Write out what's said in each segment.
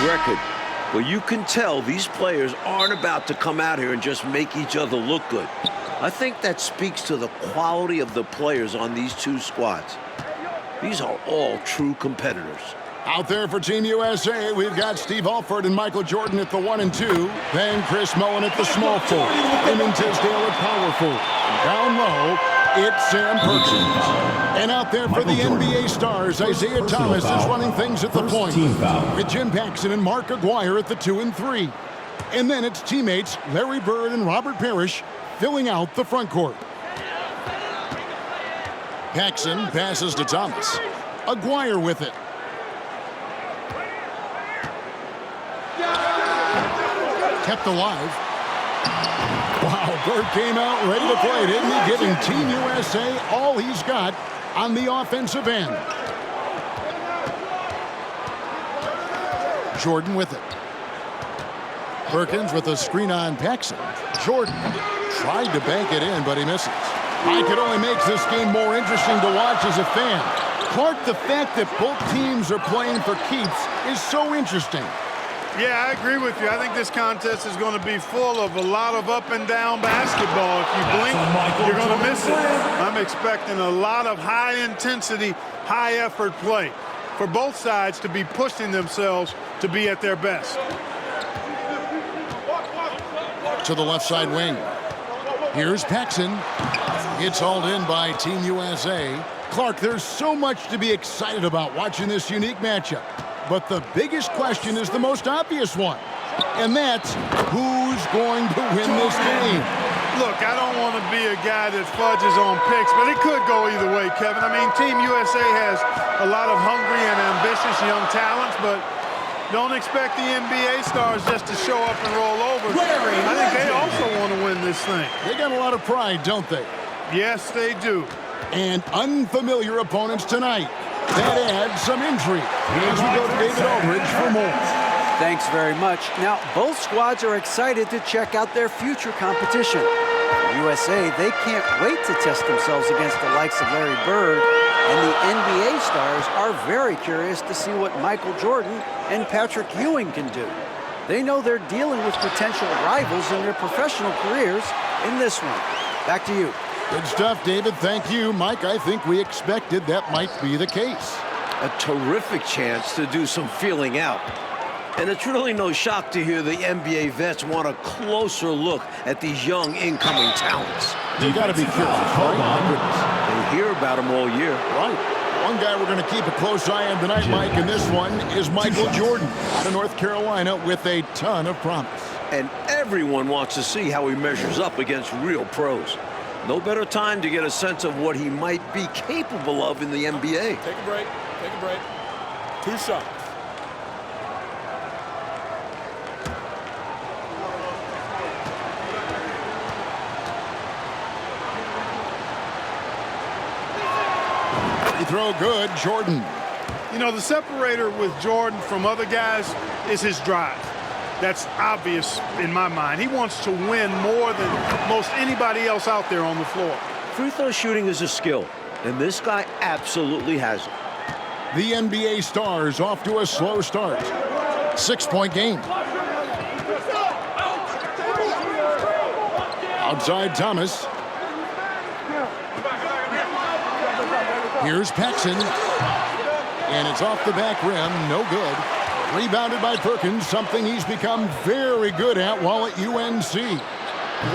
record, but you can tell these players aren't about to come out here and just make each other look good. I think that speaks to the quality of the players on these two squads. These are all true competitors. Out there for Team USA, we've got Steve Alford and Michael Jordan at the 1 and 2. Then Chris Mullin at the small forward. Eamon Tisdale at power forward. Down low, it's Sam Perkins. And out there for the NBA stars, Isaiah Thomas is running things at the point. With Jim Paxson and Mark Aguirre at the 2 and 3. And then it's teammates Larry Bird and Robert Parrish filling out the front court. Paxson passes to Thomas. Aguirre with it. Kept alive. Wow, Bird came out ready to play, didn't he? Giving Team USA all he's got on the offensive end. Jordan with it. Perkins with a screen on Paxson. Jordan tried to bank it in, but he misses. Mike, it only makes this game more interesting to watch as a fan. Clark, the fact that both teams are playing for keeps is so interesting. Yeah, I agree with you. I think this contest is going to be full of a lot of up and down basketball. If you blink, you're going to miss it. I'm expecting a lot of high intensity, high effort play for both sides to be pushing themselves to be at their best. To the left side wing. Here's Paxson. It's hauled in by Team USA. Clark, there's so much to be excited about watching this unique matchup. But the biggest question is the most obvious one. And that's who's going to win this game? Look, I don't want to be a guy that fudges on picks, but it could go either way, Kevin. I mean, Team USA has a lot of hungry and ambitious young talents, but don't expect the NBA stars just to show up and roll over. I think they also want to win this thing. They got a lot of pride, don't they? Yes, they do. And unfamiliar opponents tonight. That adds some intrigue. As we go to David Aldridge for more. Thanks very much. Now, both squads are excited to check out their future competition. USA, they can't wait to test themselves against the likes of Larry Bird, and the NBA stars are very curious to see what Michael Jordan and Patrick Ewing can do. They know they're dealing with potential rivals in their professional careers in this one. Back to you. Good stuff, David. Thank you. Mike, I think we expected that might be the case. A terrific chance to do some feeling out. And it's really no shock to hear the NBA vets want a closer look at these young incoming talents. You got to be curious, right? They hear about them all year. Right. One guy we're going to keep a close eye on tonight, Mike, and this one is Michael Jordan out of North Carolina with a ton of promise. And everyone wants to see how he measures up against real pros. No better time to get a sense of what he might be capable of in the NBA. Take a break. Take a break. 2 shots. Free throw good, Jordan. You know, the separator with Jordan from other guys is his drive. That's obvious in my mind. He wants to win more than most anybody else out there on the floor. Free throw shooting is a skill, and this guy absolutely has it. The NBA stars off to a slow start. 6-point game. Outside Thomas. Here's Paxson. And it's off the back rim, no good. Rebounded by Perkins, something he's become very good at while at UNC.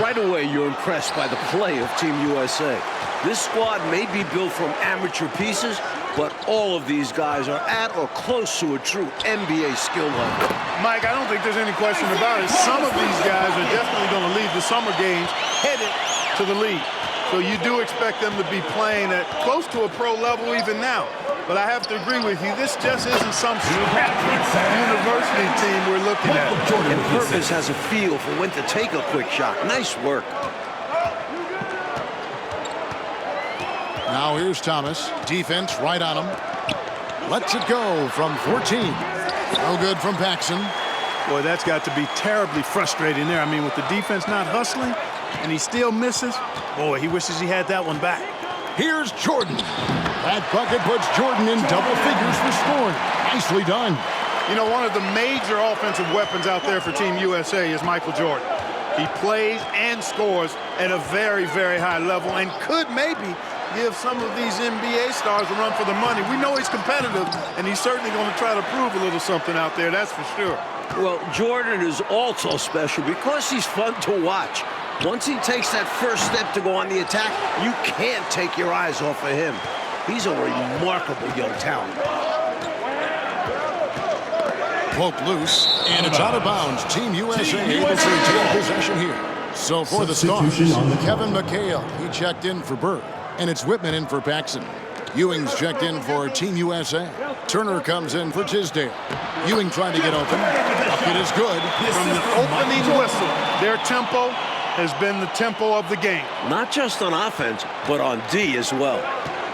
Right away, you're impressed by the play of Team USA. This squad may be built from amateur pieces, but all of these guys are at or close to a true NBA skill level. Mike, I don't think there's any question about it. Some of these guys are definitely going to leave the summer games headed to the league. So you do expect them to be playing at close to a pro level even now. But I have to agree with you, this just isn't some university team we're looking at. And Purvis has a feel for when to take a quick shot. Nice work. Now here's Thomas. Defense right on him. Lets it go from 14. No good from Paxson. Boy, that's got to be terribly frustrating there. I mean, with the defense not hustling and he still misses, boy, he wishes he had that one back. Here's Jordan. That bucket puts Jordan in double figures for scoring. Nicely done. You know, one of the major offensive weapons out there for Team USA is Michael Jordan. He plays and scores at a very, very high level and could maybe give some of these NBA stars a run for the money. We know he's competitive, and he's certainly going to try to prove a little something out there, that's for sure. Well, Jordan is also special because he's fun to watch. Once he takes that first step to go on the attack, you can't take your eyes off of him. He's a remarkable young talent. Poked loose, and it's out of bounds. Team USA able to retain possession here. So for the Stars, Kevin McHale, he checked in for Bird, and it's Whitman in for Paxson. Ewing's checked in for Team USA. Turner comes in for Tisdale. Ewing trying to get open. It is good. From the opening whistle, their tempo has been the tempo of the game. Not just on offense, but on D as well.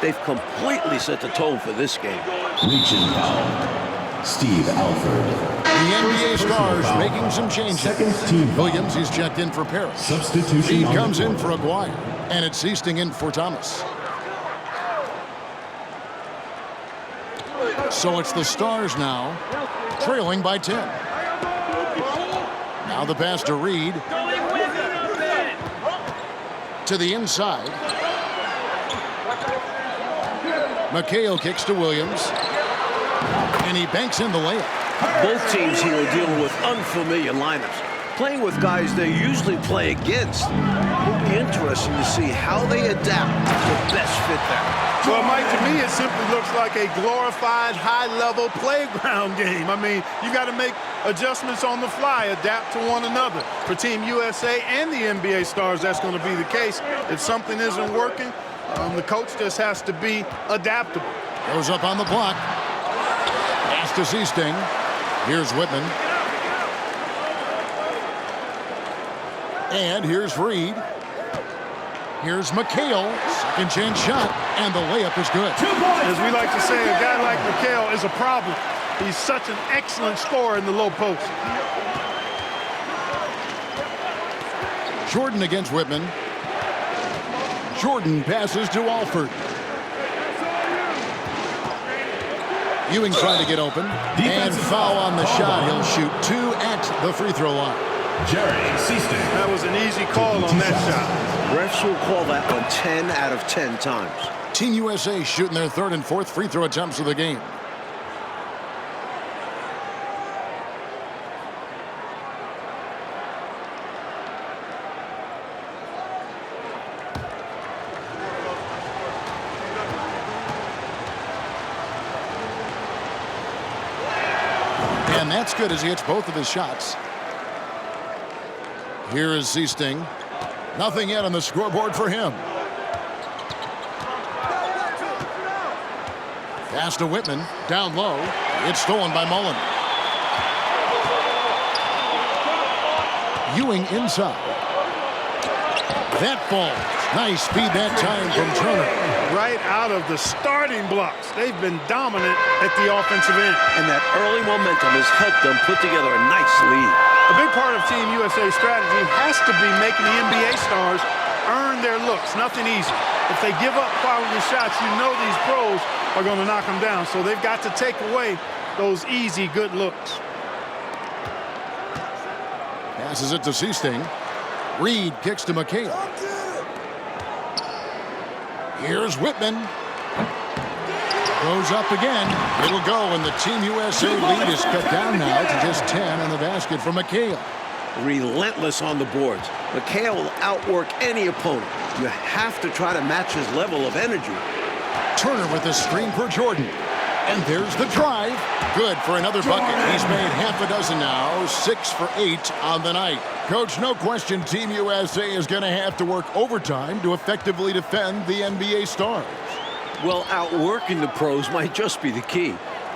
They've completely set the tone for this game. Reaching foul, Steve Alford. The NBA Stars making some changes. Second team. Williams, he's checked in for Parrish. Substitution. He comes in for Aguirre, and it's Easting in for Thomas. So it's the Stars now, trailing by 10. Now the pass to Reed. To the inside. McHale kicks to Williams. And he banks in the layup. Both teams here are dealing with unfamiliar lineups, playing with guys they usually play against. It'll be interesting to see how they adapt to best fit them. Well, Mike, to me, it simply looks like a glorified high-level playground game. I mean, you got to make adjustments on the fly, adapt to one another. For Team USA and the NBA Stars, that's going to be the case. If something isn't working, the coach just has to be adaptable. Goes up on the block. Pass to Easting. Here's Whitman. And here's Reed. Here's McHale. Second chance shot. And the layup is good. As we like to say, a guy like McHale is a problem. He's such an excellent scorer in the low post. Jordan against Whitman. Jordan passes to Alford. Ewing trying to get open. And foul on the shot. He'll shoot 2 at the free throw line. Jerry Seaston. That was an easy call on that shot. Refs will call that one 10 out of 10 times. Team USA shooting their third and fourth free throw attempts of the game. And that's good as he hits both of his shots. Here is Easting. Nothing yet on the scoreboard for him. Pass to Whitman. Down low. It's stolen by Mullen. Ewing inside. That falls. Nice speed that time from Turner. Right out of the starting blocks. They've been dominant at the offensive end. And that early momentum has helped them put together a nice lead. A big part of Team USA's strategy has to be making the NBA stars earn their looks. Nothing easy. If they give up quality shots, you know these pros are going to knock them down. So they've got to take away those easy, good looks. Passes it to Easting. Reed kicks to McHale. Here's Whitman. Goes up again. It'll go, and the Team USA lead is cut down now to just 10 on the basket for McHale. Relentless on the boards. McHale will outwork any opponent. You have to try to match his level of energy. Turner with the screen for Jordan. And there's the drive. Good for another bucket. He's made half a dozen now, 6 for 8 on the night. Coach, no question Team USA is going to have to work overtime to effectively defend the NBA Stars. Well, outworking the pros might just be the key.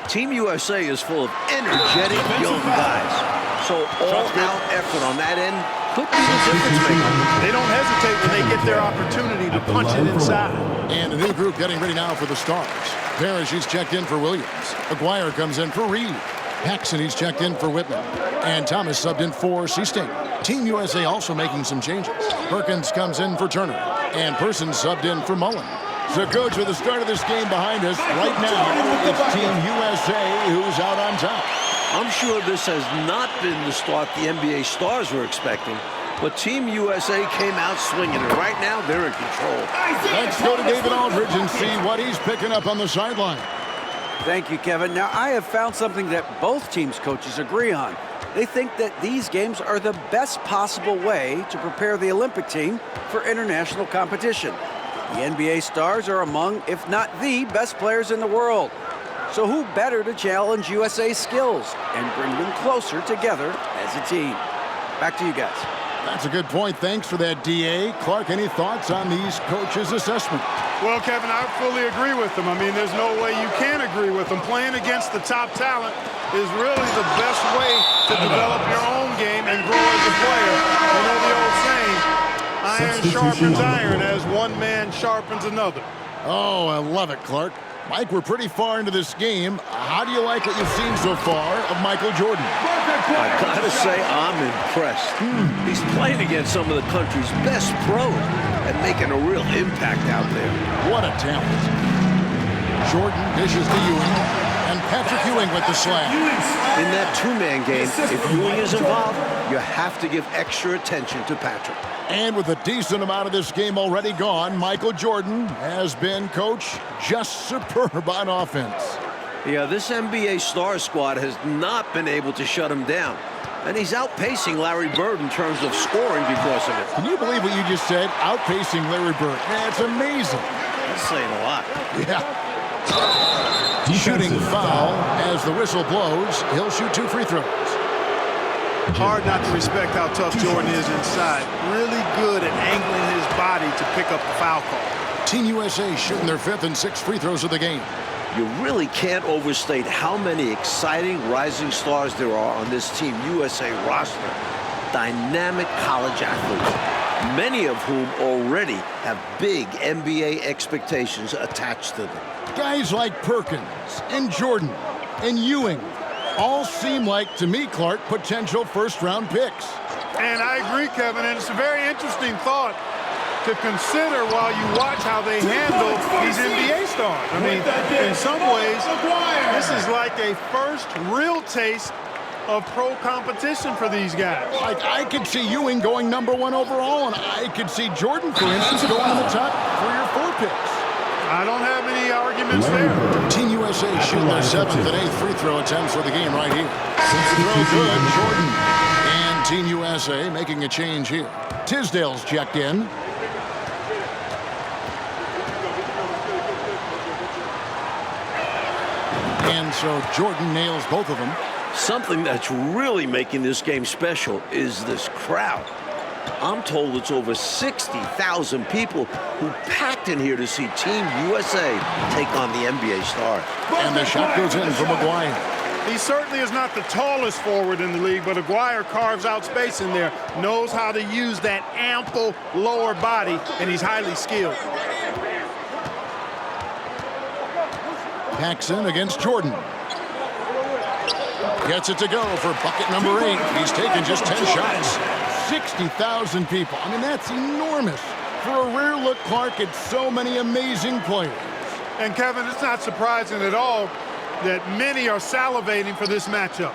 Team USA is full of energetic young guys. So all-out effort on that end could be the difference maker. They don't hesitate when they get their opportunity to punch it inside. And a new group getting ready now for the Stars. Parrish, he's checked in for Williams. Aguirre comes in for Reed. Paxson, he's checked in for Whitman. And Thomas subbed in for Easting. Team USA also making some changes. Perkins comes in for Turner. And Person subbed in for Mullen. So, Coach, with the start of this game behind us, right now, it's Team USA who's out on top. I'm sure this has not been the start the NBA stars were expecting, but Team USA came out swinging, and right now they're in control. Let's go to David Aldridge and see what he's picking up on the sideline. Thank you, Kevin. Now, I have found something that both teams' coaches agree on. They think that these games are the best possible way to prepare the Olympic team for international competition. The NBA stars are among, if not the, best players in the world. So who better to challenge USA's skills and bring them closer together as a team? Back to you guys. That's a good point. Thanks for that, D.A. Clark, any thoughts on these coaches' assessment? Well, Kevin, I fully agree with them. I mean, there's no way you can agree with them. Playing against the top talent is really the best way to develop your own game and grow as a player. You know the old saying, iron sharpens iron as one man sharpens another. Oh, I love it, Clark. Mike, we're pretty far into this game. How do you like what you've seen so far of Michael Jordan? I gotta say, I'm impressed. He's playing against some of the country's best pros and making a real impact out there. What a talent. Jordan dishes to Ewing, and Patrick Ewing with the slam. In that two-man game, if Ewing is involved, you have to give extra attention to Patrick. And with a decent amount of this game already gone, Michael Jordan has been, Coach, just superb on offense. Yeah, this NBA star squad has not been able to shut him down. And he's outpacing Larry Bird in terms of scoring because of it. Can you believe what you just said? Outpacing Larry Bird. That's amazing. That's saying a lot. Yeah. Shooting foul as the whistle blows. He'll shoot 2 free throws. Hard not to respect how tough Jordan is inside. Really good at angling his body to pick up the foul call. Team USA shooting their 5th and 6th free throws of the game. You really can't overstate how many exciting rising stars there are on this Team USA roster. Dynamic college athletes, many of whom already have big NBA expectations attached to them. Guys like Perkins and Jordan and Ewing all seem like, to me, Clark, potential first-round picks. And I agree, Kevin, and it's a very interesting thought to consider while you watch how they handle these NBA stars. I mean, in some ways, this is like a first real taste of pro competition for these guys. Like, I could see Ewing going #1 overall, and I could see Jordan, for instance, going in the top 3 or 4 picks. I don't have any arguments there. Team USA shooting their 7th and 8th free throw attempts for the game right here. Throw good, Jordan. And Team USA making a change here. Tisdale's checked in. And so Jordan nails both of them. Something that's really making this game special is this crowd. I'm told it's over 60,000 people who packed in here to see Team USA take on the NBA stars. And the shot goes in from Aguirre. He certainly is not the tallest forward in the league, but Aguirre carves out space in there, knows how to use that ample lower body, and he's highly skilled. Paxson against Jordan. Gets it to go for bucket number 8. He's taken just 10 shots. 60,000 people. I mean, that's enormous. For a rare look, Clark, at so many amazing players. And Kevin, it's not surprising at all that many are salivating for this matchup.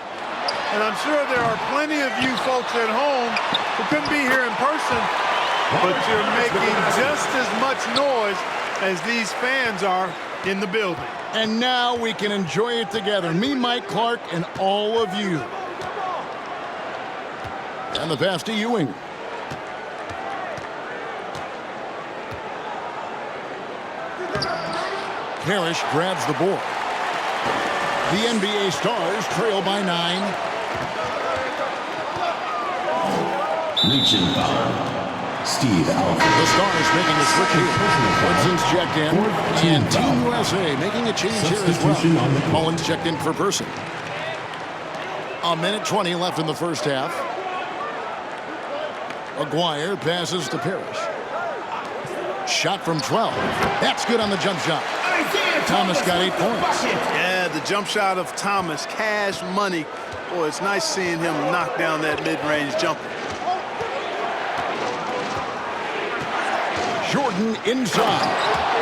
And I'm sure there are plenty of you folks at home who couldn't be here in person, but you're making just as much noise as these fans are in the building. And now we can enjoy it together. Me, Mike Clark, and all of you. And the pass to Ewing. Parrish grabs the board. The NBA stars trail by 9. Reaching foul. Steve Alford. The stars making a switch here. Hudson's checked in. And Team USA making a change here as well. Mullins checked in for Person. 1:20 left in the first half. Aguirre passes to Parrish. Shot from 12. That's good on the jump shot. Thomas got 8 points. Yeah, the jump shot of Thomas, cash money. Boy, it's nice seeing him knock down that mid-range jumper. Jordan inside.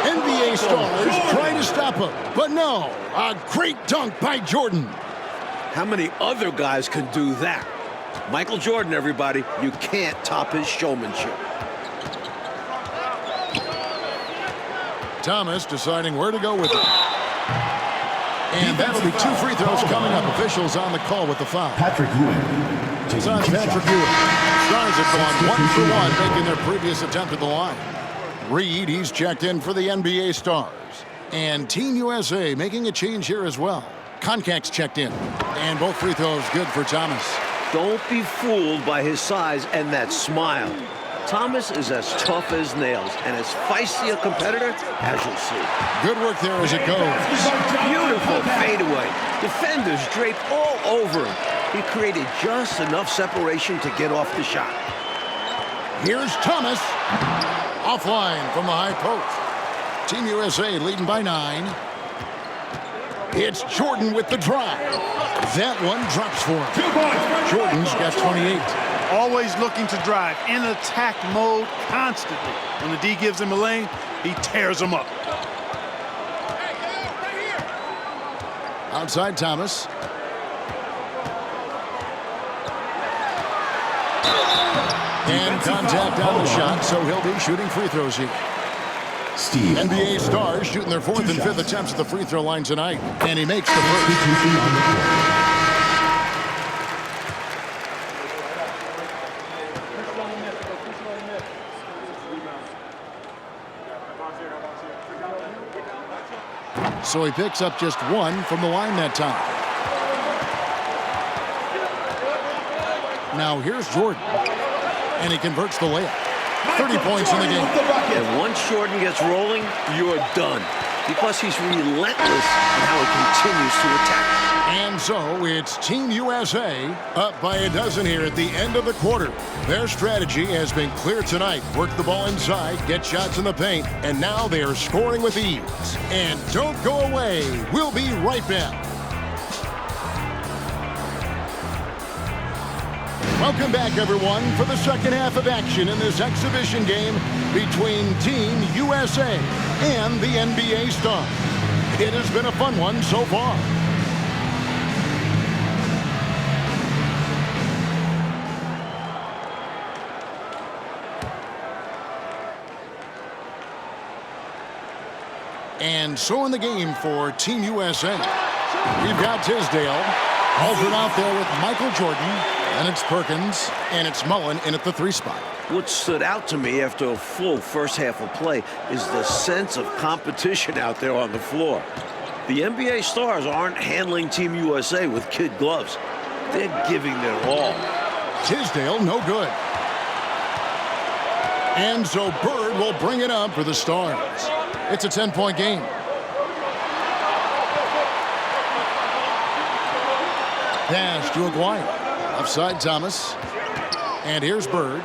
NBA stars trying to stop him, but no. A great dunk by Jordan. How many other guys can do that? Michael Jordan, everybody. You can't top his showmanship. Thomas deciding where to go with it. And that'll be 2 free throws coming up. Officials on the call with the foul. Patrick Ewing. It's on Patrick Ewing. Stars have gone 1 for 1, making their previous attempt at the line. Reed, he's checked in for the NBA Stars. And Team USA making a change here as well. Koncak's checked in. And both free throws good for Thomas. Don't be fooled by his size and that smile. Thomas is as tough as nails and as feisty a competitor as you'll see. Good work there as it goes. Beautiful fadeaway. Defenders draped all over him. He created just enough separation to get off the shot. Here's Thomas. Offline from the high post. Team USA leading by 9. It's Jordan with the drive. That one drops for him. Jordan's got 28. Always looking to drive in attack mode constantly. When the D gives him a lane, he tears him up. Outside Thomas. And contact on the shot, so he'll be shooting free throws here. Steve. NBA Stars shooting their 4th and 5th attempts at the free throw line tonight. And he makes the first. So he picks up just 1 from the line that time. Now here's Jordan. And he converts the layup. 30 points in the game. And once Jordan gets rolling, you're done. Because he's relentless in how he continues to attack. And so it's Team USA up by a dozen here at the end of the quarter. Their strategy has been clear tonight. Work the ball inside, get shots in the paint, and now they are scoring with ease. And don't go away. We'll be right back. Welcome back, everyone, for the second half of action in this exhibition game between Team USA and the NBA Stars. It has been a fun one so far. And so in the game for Team USA, we've got Tisdale, Alford out there with Michael Jordan, and it's Perkins, and it's Mullen in at the 3 spot. What stood out to me after a full first half of play is the sense of competition out there on the floor. The NBA Stars aren't handling Team USA with kid gloves. They're giving their all. Tisdale, no good. And so Bird will bring it up for the Stars. It's a 10-point game. Pass to Aguirre. Offside Thomas. And here's Bird.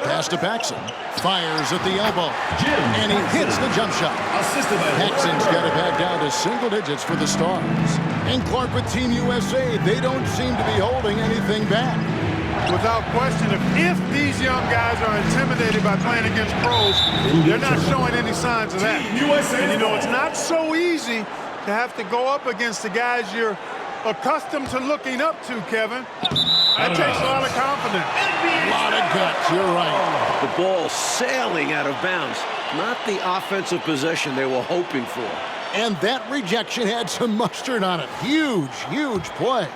Pass to Paxson. Fires at the elbow. And he hits the jump shot. Paxson's got it back down to single digits for the Stars. And Clark with Team USA, they don't seem to be holding anything back. Without question, if these young guys are intimidated by playing against pros, they're not showing any signs of that. And you know, it's not so easy to have to go up against the guys you're accustomed to looking up to, Kevin. That takes a lot of confidence. A lot of guts, you're right. The ball sailing out of bounds. Not the offensive possession they were hoping for. And that rejection had some mustard on it. Huge, huge play.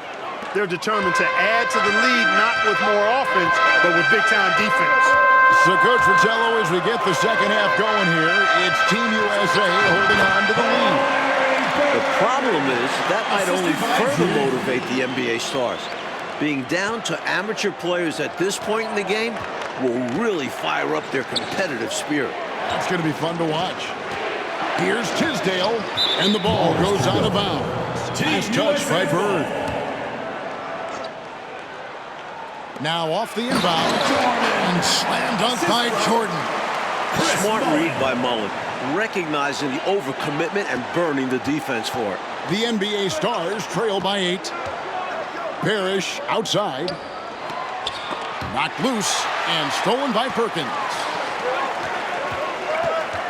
They're determined to add to the lead, not with more offense, but with big-time defense. So, Coach Fratello, as we get the second half going here, it's Team USA holding on to the lead. The problem is that might only further motivate the NBA Stars. Being down to amateur players at this point in the game will really fire up their competitive spirit. That's going to be fun to watch. Here's Tisdale, and the ball goes out of bounds. Nice touch by Bird. Now off the inbound, and slam dunk by Jordan. Smart read by Mullen, recognizing the overcommitment and burning the defense for it. The NBA Stars trail by 8. Parrish outside. Knocked loose and stolen by Perkins.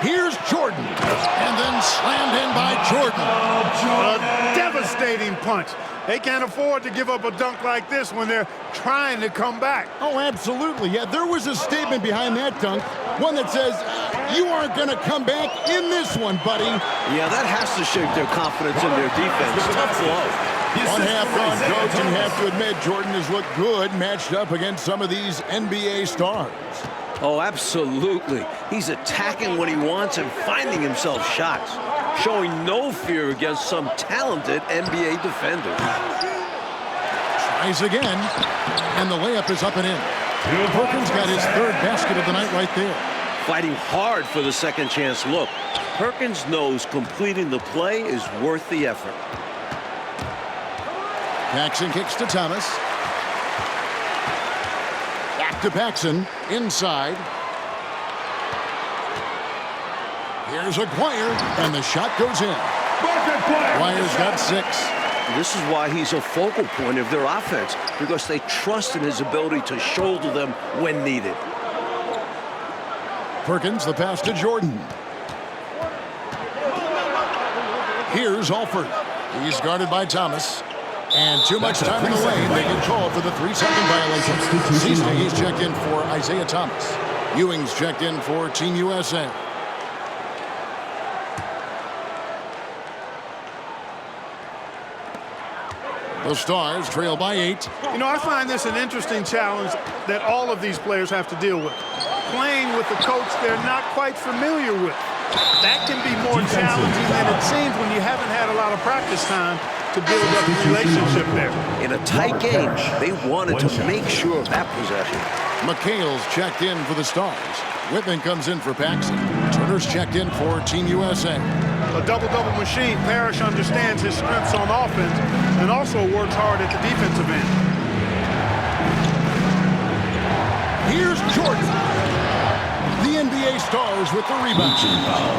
Here's Jordan. And then slammed in by Jordan. A devastating punch. They can't afford to give up a dunk like this when they're trying to come back. Oh, absolutely. Yeah, there was a statement behind that dunk. One that says, you aren't going to come back in this one, buddy. Yeah, that has to shake their confidence in their defense. Tough blow. One half gone, Coach, and you have to admit Jordan has looked good matched up against some of these NBA stars. Oh, absolutely. He's attacking when he wants and finding himself shots, showing no fear against some talented NBA defenders. Tries again, and the layup is up and in. Perkins got his third basket of the night right there. Fighting hard for the second chance look. Perkins knows completing the play is worth the effort. Paxson kicks to Thomas. Back to Paxson, inside. Here's Aguirre, and the shot goes in. Aguirre's got 6. This is why he's a focal point of their offense, because they trust in his ability to shoulder them when needed. Perkins, the pass to Jordan. Here's Alford. He's guarded by Thomas. And too much time in the lane. They get called for the 3-second violation. He's checked in for Isaiah Thomas. Ewing's checked in for Team USA. The Stars trail by 8. You know, I find this an interesting challenge that all of these players have to deal with. Playing with a coach they're not quite familiar with. That can be more challenging than it seems when you haven't had a lot of practice time to build up a relationship there. In a tight game, they wanted to make sure of that possession. McHale's checked in for the Stars. Whitman comes in for Paxson. Turner's checked in for Team USA. A double-double machine. Parrish understands his strengths on offense and also works hard at the defensive end. Here's Jordan. The NBA Stars with the rebound.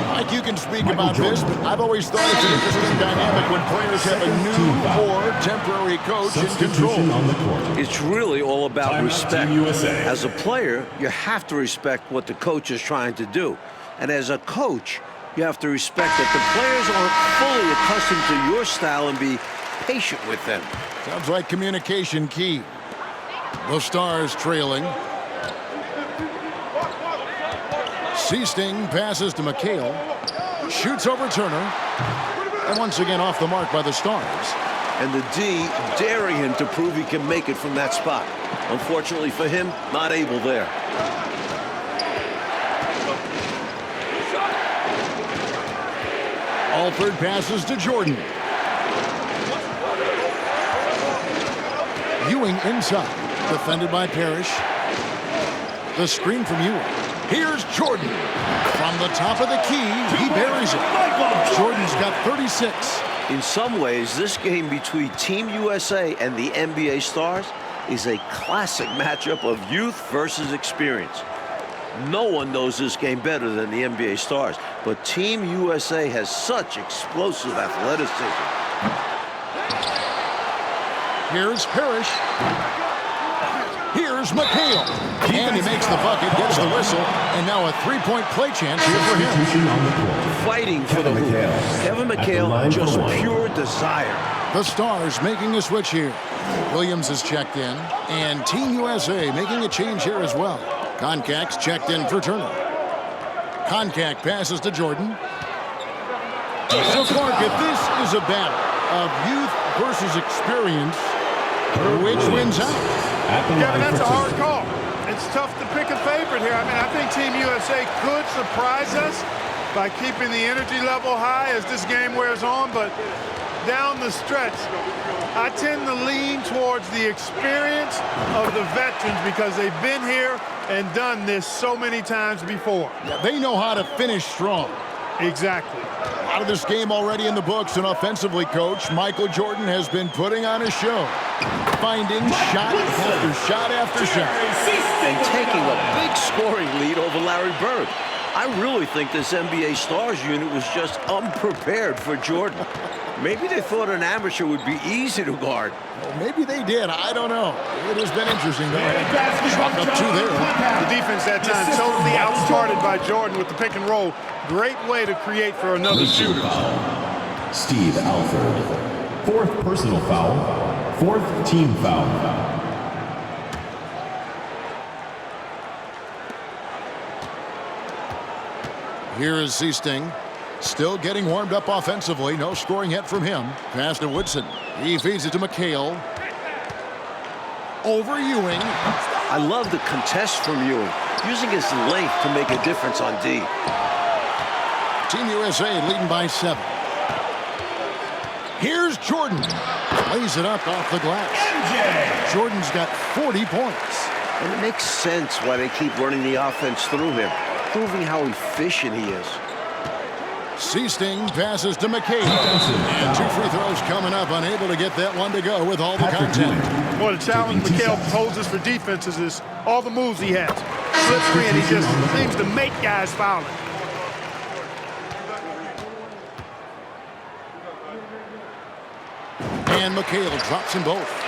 Mike, you can speak about this, but I've always thought it's an interesting dynamic when players have a new or temporary coach in control. It's really all about respect. As a player, you have to respect what the coach is trying to do. And as a coach, you have to respect that the players aren't fully accustomed to your style and be patient with them. Sounds like communication key. The Stars trailing. Seasting passes to McHale. Shoots over Turner. And once again off the mark by the Stars. And the D daring him to prove he can make it from that spot. Unfortunately for him, not able there. Alford passes to Jordan. Ewing inside. Defended by Parrish. The screen from Ewing. Here's Jordan. From the top of the key, he buries it. Jordan's got 36. In some ways, this game between Team USA and the NBA Stars is a classic matchup of youth versus experience. No one knows this game better than the NBA Stars, but Team USA has such explosive athleticism. Here's Parrish. Here's McHale. And he makes the bucket, gets the whistle, and now a three-point play chance here for him. Fighting for the hoop. Kevin McHale, just pure desire. The Stars making a switch here. Williams is checked in, and Team USA making a change here as well. Koncak's checked in for Turner. Koncak passes to Jordan. So, Clark, if this is a battle of youth versus experience, which wins out? Kevin, that's a hard call. It's tough to pick a favorite here. I mean, I think Team USA could surprise us by keeping the energy level high as this game wears on, but down the stretch, I tend to lean towards the experience of the veterans because they've been here and done this so many times before. Yeah, they know how to finish strong. Exactly. Out of this game already in the books, and offensively, Coach Michael Jordan has been putting on a show, finding shot after shot after shot. And taking a big scoring lead over Larry Bird. I really think this NBA Stars unit was just unprepared for Jordan. Maybe they thought an amateur would be easy to guard. Well, maybe they did. I don't know. It has been interesting, though. Chalk up 2 there. The defense that time totally outsmarted by Jordan with the pick and roll. Great way to create for another shooter. Steve Alford. 4th personal foul. 4th team foul. Here is Seasting. Still getting warmed up offensively. No scoring yet from him. Pass to Woodson. He feeds it to McHale. Over Ewing. I love the contest from Ewing, using his length to make a difference on D. Team USA leading by 7. Here's Jordan. Lays it up off the glass. Jordan's got 40 points. And it makes sense why they keep running the offense through him, proving how efficient he is. Seasting passes to McCabe. And 2 free throws coming up, unable to get that one to go with all the contact. Well, the challenge McHale poses for defenses is all the moves he has. Slippery, and he just seems to make guys foul him. And McHale drops them both.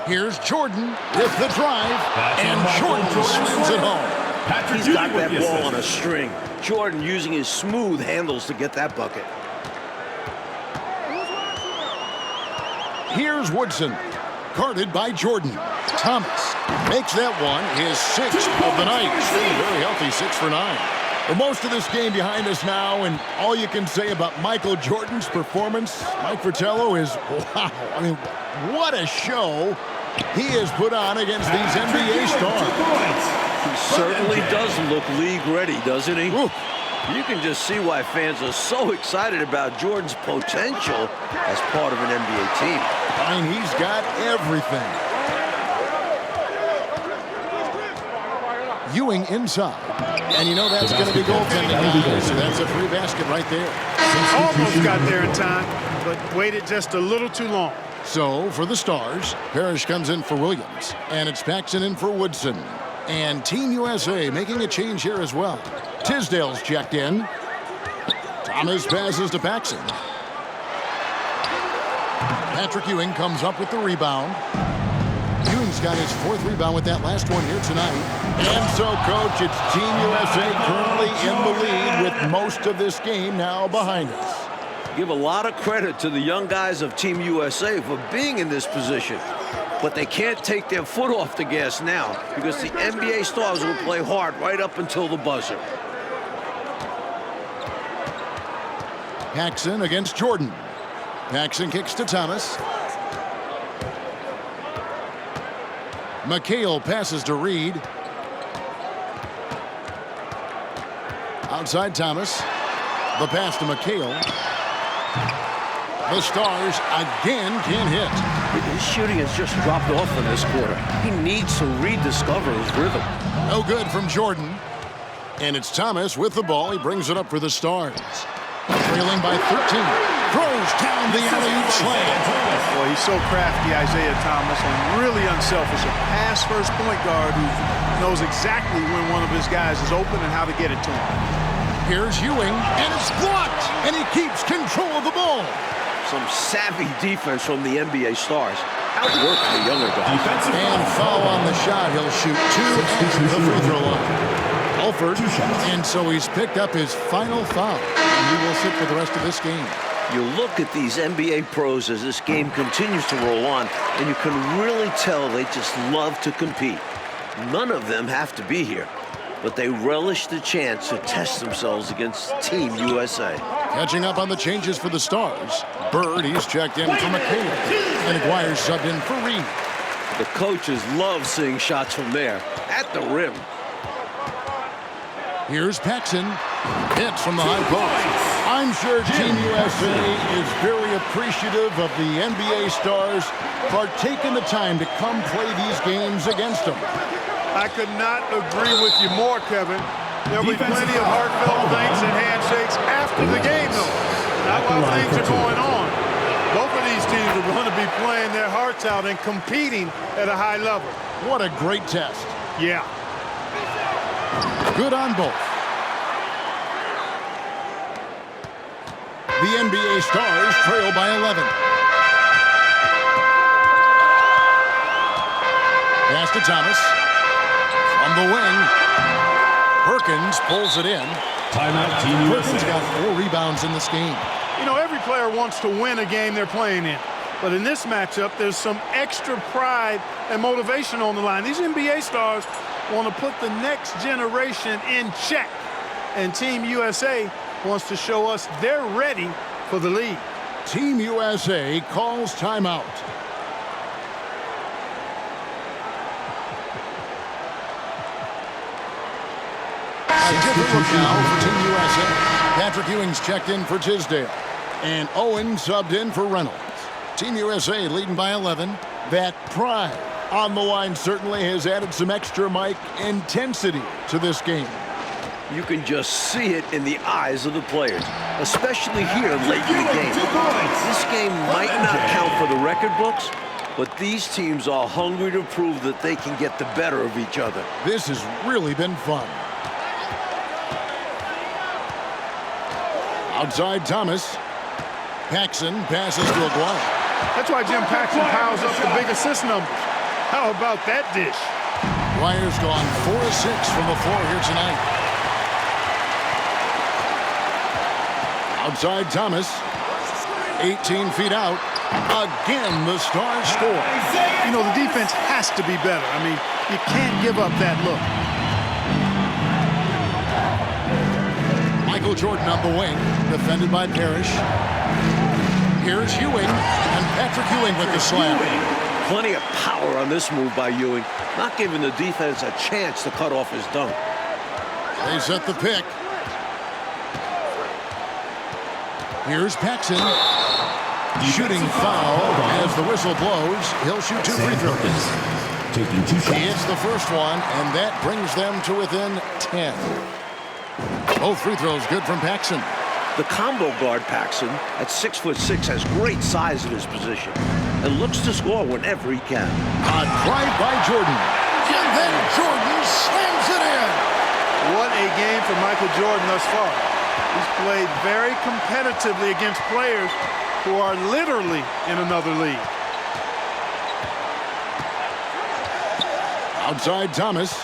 Here's Jordan with the drive, and Jordan swings it home. He's got that ball on a string. Jordan using his smooth handles to get that bucket. Here's Woodson, guarded by Jordan. Thomas makes that one his 6th of the night. Very healthy 6 for 9. Well, most of this game behind us now, and all you can say about Michael Jordan's performance, Mike Fratello, is wow. I mean, what a show he has put on against these NBA stars. He certainly does look league ready, doesn't he? Ooh. You can just see why fans are so excited about Jordan's potential as part of an NBA team. I mean, he's got everything. Ewing inside. And you know that's going to be goaltending. So that's a free basket right there. Almost got there in time, but waited just a little too long. So for the Stars, Parrish comes in for Williams. And it's Paxson in for Woodson. And Team USA making a change here as well. Tisdale's checked in. Thomas passes to Paxson. Patrick Ewing comes up with the rebound. Ewing's got his 4th rebound with that last one here tonight. And so, Coach, it's Team USA currently in the lead with most of this game now behind us. Give a lot of credit to the young guys of Team USA for being in this position. But they can't take their foot off the gas now because the NBA Stars will play hard right up until the buzzer. Paxson against Jordan. Paxson kicks to Thomas. McHale passes to Reed. Outside Thomas. The pass to McHale. The Stars again can't hit. His shooting has just dropped off in this quarter. He needs to rediscover his rhythm. No good from Jordan. And it's Thomas with the ball. He brings it up for the Stars. Trailing by 13. Throws down the alley-oop slam. Boy, he's so crafty, Isaiah Thomas, and really unselfish. A pass-first point guard who knows exactly when one of his guys is open and how to get it to him. Here's Ewing, and it's blocked, and he keeps control of the ball. Some savvy defense from the NBA Stars. Outworking the younger guys. And foul on the shot. He'll shoot 2 at the free throw line. Alford, and so he's picked up his final foul. And he will sit for the rest of this game. You look at these NBA pros as this game continues to roll on, and you can really tell they just love to compete. None of them have to be here, but they relish the chance to test themselves against Team USA. Catching up on the changes for the Stars. Bird, he's checked in for McHale. And Aguirre's subbed in for Reed. The coaches love seeing shots from there, at the rim. Here's Paxson. Hits from the high post. I'm sure Team USA is very appreciative of the NBA Stars for taking the time to come play these games against them. I could not agree with you more, Kevin. There'll be plenty of heartfelt thanks and handshakes after the game, though. Not while things are going on. Both of these teams are going to be playing their hearts out and competing at a high level. What a great test. Yeah. Good on both. The NBA Stars trail by 11. Pass to Thomas. From the wing. Perkins pulls it in. Timeout, Team Perkins USA. got 4 rebounds in this game. You know, every player wants to win a game they're playing in. But in this matchup, there's some extra pride and motivation on the line. These NBA stars want to put the next generation in check. And Team USA wants to show us they're ready for the lead. Team USA calls timeout. A different look now for Team USA. Patrick Ewing's checked in for Tisdale. And Owen subbed in for Reynolds. Team USA leading by 11. That pride on the line certainly has added some extra mic intensity to this game. You can just see it in the eyes of the players, especially here late in the game. This game might not count for the record books, but these teams are hungry to prove that they can get the better of each other. This has really been fun. Outside Thomas. Paxson passes to Aguirre. That's why Jim Paxson piles up the big assist numbers. How about that dish? Aguirre's gone 4 of 6 from the floor here tonight. Outside Thomas. 18 feet out. Again, the Stars score. You know, the defense has to be better. I mean, you can't give up that look. Michael Jordan on the wing, defended by Parrish. Here's Ewing, and Patrick Ewing with the slam. Plenty of power on this move by Ewing, not giving the defense a chance to cut off his dunk. They set the pick. Here's Paxson. Shooting foul as the whistle blows. He'll shoot 2 free throws. Taking 2 shots. He hits the first one, and that brings them to within 10. Both free throws good from Paxson. The combo guard Paxson at 6'6" has great size in his position and looks to score whenever he can. A drive by Jordan. And then Jordan slams it in. What a game for Michael Jordan thus far. He's played very competitively against players who are literally in another league. Outside Thomas.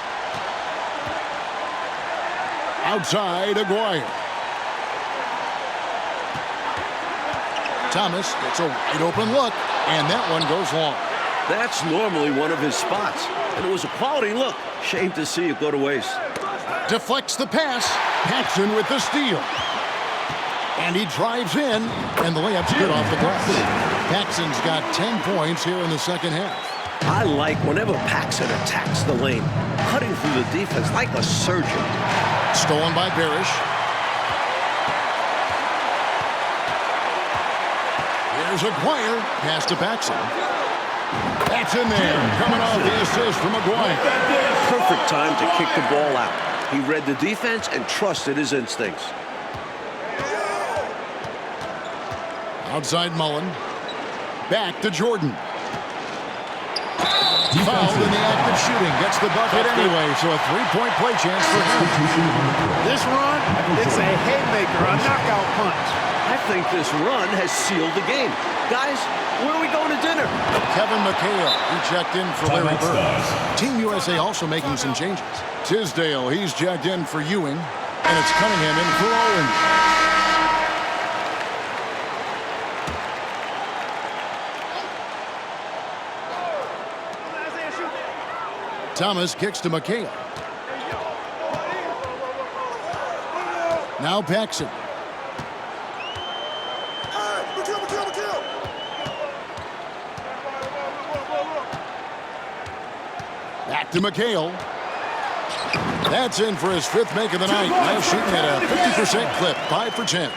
Outside Aguirre. Thomas gets a wide open look, and that one goes long. That's normally one of his spots, and it was a quality look. Shame to see it go to waste. Deflects the pass. Paxson with the steal. And he drives in, and the layup's good off the glass. Paxson's got 10 points here in the second half. I like whenever Paxson attacks the lane, cutting through the defense like a surgeon. Stolen by Parrish. Here's Aguirre. Pass to Paxson. That's in there. Coming off the assist from Aguirre. Perfect time to kick the ball out. He read the defense and trusted his instincts. Outside Mullen. Back to Jordan. Fouled in the act of shooting. Gets the bucket anyway, so a 3-point play chance for him. This run, it's a haymaker, a knockout punch. I think this run has sealed the game. Guys, where are we going to dinner? Kevin McHale, he checked in for Larry Bird. Team USA also making some changes. Tisdale, he's checked in for Ewing, and it's Cunningham in for Owen. Thomas kicks to McHale. Now Paxson. Back to McHale. That's in for his 5th make of the night. Now shooting at a 50% clip, 5 for 10.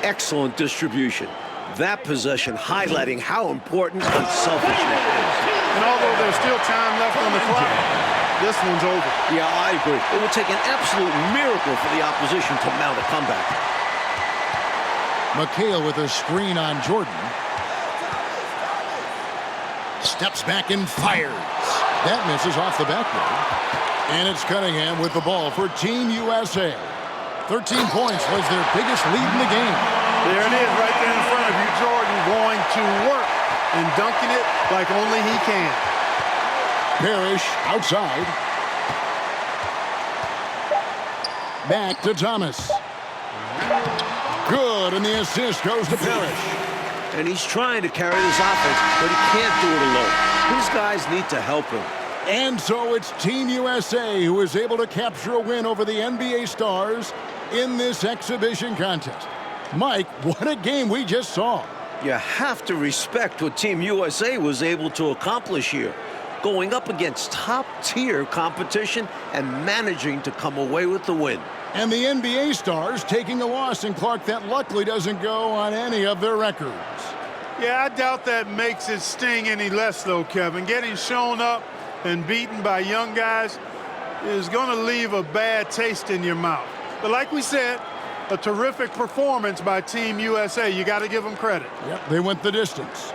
Excellent distribution. That possession highlighting how important unselfishness is. And although there's still time left on the clock, this one's over. Yeah, I agree. It would take an absolute miracle for the opposition to mount a comeback. McHale with a screen on Jordan. Steps back and fires. That misses off the backboard. And it's Cunningham with the ball for Team USA. 13 points was their biggest lead in the game. There it is right there in front of you, Jordan, going to work and dunking it like only he can. Parrish outside. Back to Thomas. Good, and the assist goes to Parrish. And he's trying to carry this offense, but he can't do it alone. These guys need to help him. And so it's Team USA who is able to capture a win over the NBA Stars in this exhibition contest. Mike, what a game we just saw. You have to respect what Team USA was able to accomplish here, going up against top-tier competition and managing to come away with the win. And the NBA Stars taking a loss in Clark that luckily doesn't go on any of their records. Yeah, I doubt that makes it sting any less, though, Kevin. Getting shown up and beaten by young guys is going to leave a bad taste in your mouth. But like we said, a terrific performance by Team USA. You got to give them credit. Yep, they went the distance.